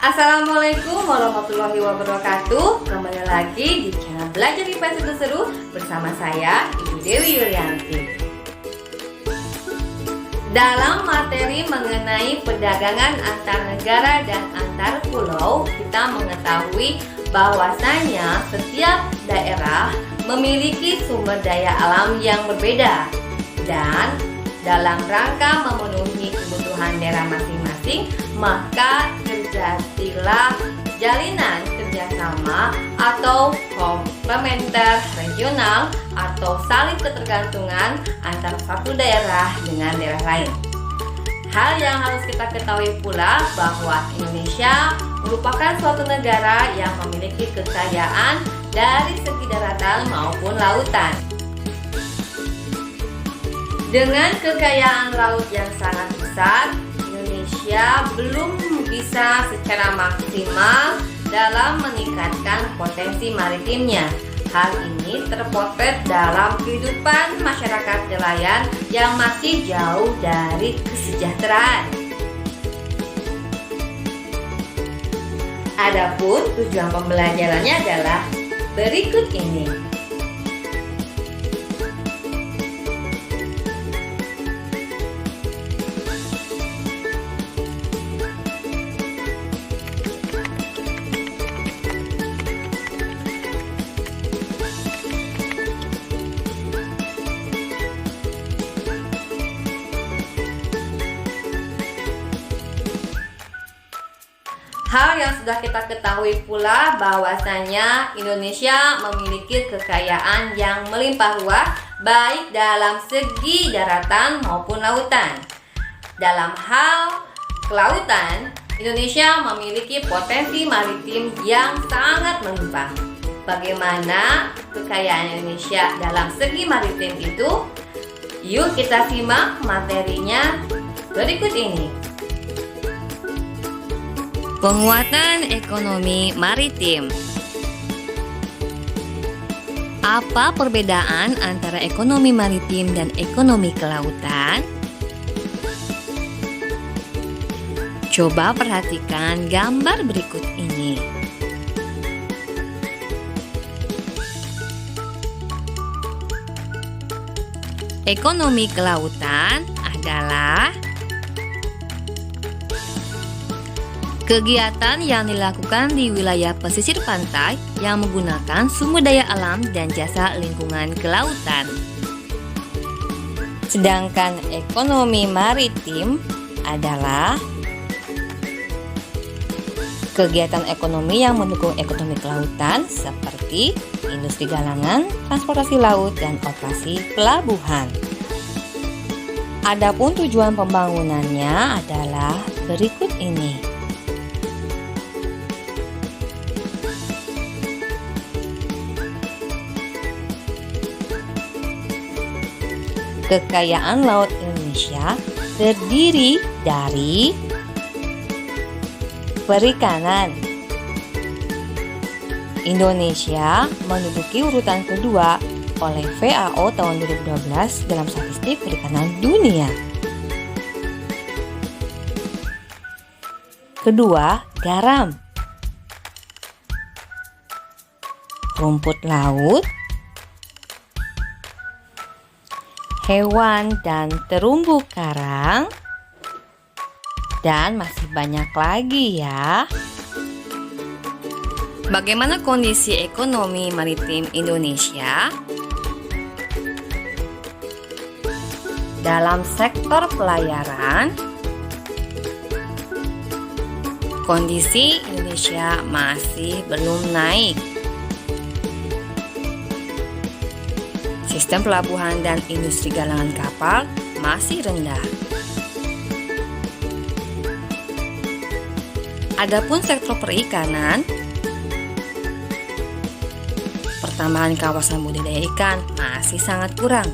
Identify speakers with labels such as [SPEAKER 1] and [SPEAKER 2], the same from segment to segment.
[SPEAKER 1] Assalamualaikum warahmatullahi wabarakatuh. Kembali lagi di channel Belajar IPA Seru-Seru bersama saya, Ibu Dewi Yulianti. Dalam materi mengenai perdagangan antar negara dan antar pulau, kita mengetahui bahwasanya setiap daerah memiliki sumber daya alam yang berbeda, dan dalam rangka memenuhi kebutuhan daerah masing-masing, maka terjadilah jalinan kerjasama atau komplementer regional atau saling ketergantungan antara satu daerah dengan daerah lain. Hal yang harus kita ketahui pula bahwa Indonesia merupakan suatu negara yang memiliki kekayaan dari segi daratan maupun lautan. Dengan kekayaan laut yang sangat besar, Indonesia belum bisa secara maksimal dalam meningkatkan potensi maritimnya. Hal ini terpotret dalam kehidupan masyarakat nelayan yang masih jauh dari kesejahteraan. Adapun tujuan pembelajarannya adalah berikut ini. Hal yang sudah kita ketahui pula bahwasanya Indonesia memiliki kekayaan yang melimpah ruah baik dalam segi daratan maupun lautan. Dalam hal kelautan, Indonesia memiliki potensi maritim yang sangat melimpah. Bagaimana kekayaan Indonesia dalam segi maritim itu? Yuk kita simak materinya berikut ini. Penguatan ekonomi maritim. Apa perbedaan antara ekonomi maritim dan ekonomi kelautan? Coba perhatikan gambar berikut ini. Ekonomi kelautan adalah kegiatan yang dilakukan di wilayah pesisir pantai yang menggunakan sumber daya alam dan jasa lingkungan kelautan. Sedangkan ekonomi maritim adalah kegiatan ekonomi yang mendukung ekonomi kelautan seperti industri galangan, transportasi laut, dan operasi pelabuhan. Adapun tujuan pembangunannya adalah berikut ini. Kekayaan laut Indonesia terdiri dari perikanan. Indonesia menduduki urutan kedua oleh FAO tahun 2012 dalam statistik perikanan dunia. Kedua, garam, rumput laut, hewan dan terumbu karang, dan masih banyak lagi ya. Bagaimana kondisi ekonomi maritim Indonesia? Dalam sektor pelayaran, kondisi Indonesia masih belum naik. Sistem pelabuhan dan industri galangan kapal masih rendah. Adapun sektor perikanan, pertambahan kawasan budidaya ikan masih sangat kurang.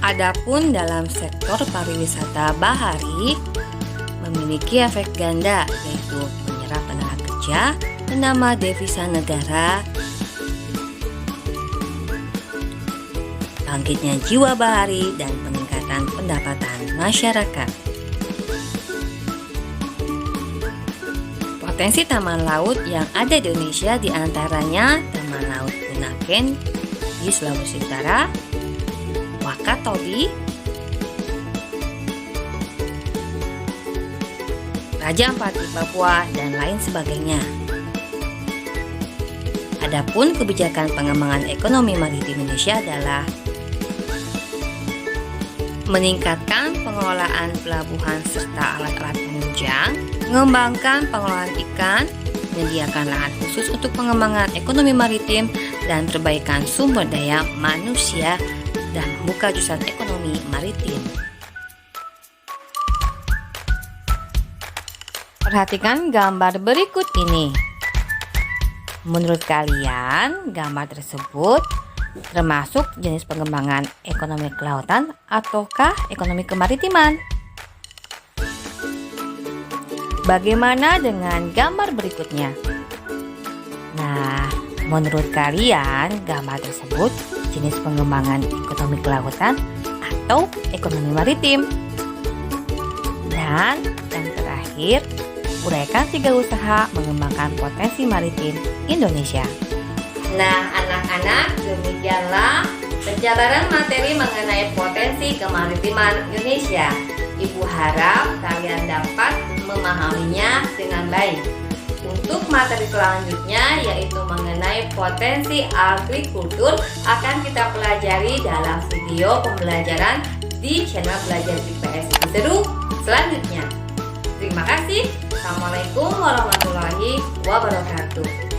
[SPEAKER 1] Adapun dalam sektor pariwisata bahari memiliki efek ganda, yaitu menyerap tenaga kerja, menambah devisa negara, bangkitnya jiwa bahari, dan peningkatan pendapatan masyarakat. Potensi taman laut yang ada di Indonesia diantaranya Taman Laut Bunaken di Sulawesi Utara, Wakatobi, Raja Ampat di Papua, dan lain sebagainya. Adapun kebijakan pengembangan ekonomi maritim Indonesia adalah meningkatkan pengelolaan pelabuhan serta alat-alat penunjang, mengembangkan pengelolaan ikan, menyediakan lahan khusus untuk pengembangan ekonomi maritim, dan perbaikan sumber daya manusia dan membuka jurusan ekonomi maritim. Perhatikan gambar berikut ini. Menurut kalian, gambar tersebut termasuk jenis pengembangan ekonomi kelautan ataukah ekonomi kemaritiman? Bagaimana dengan gambar berikutnya? Nah, menurut kalian gambar tersebut jenis pengembangan ekonomi kelautan atau ekonomi maritim? Dan yang terakhir, uraikan 3 usaha mengembangkan potensi maritim Indonesia. Nah, anak-anak, demikianlah penjabaran materi mengenai potensi kemaritiman Indonesia. Ibu harap kalian dapat memahaminya dengan baik. Untuk materi selanjutnya, yaitu mengenai potensi agrikultur, akan kita pelajari dalam video pembelajaran di channel Belajar IPS Seru selanjutnya. Terima kasih. Assalamualaikum warahmatullahi wabarakatuh.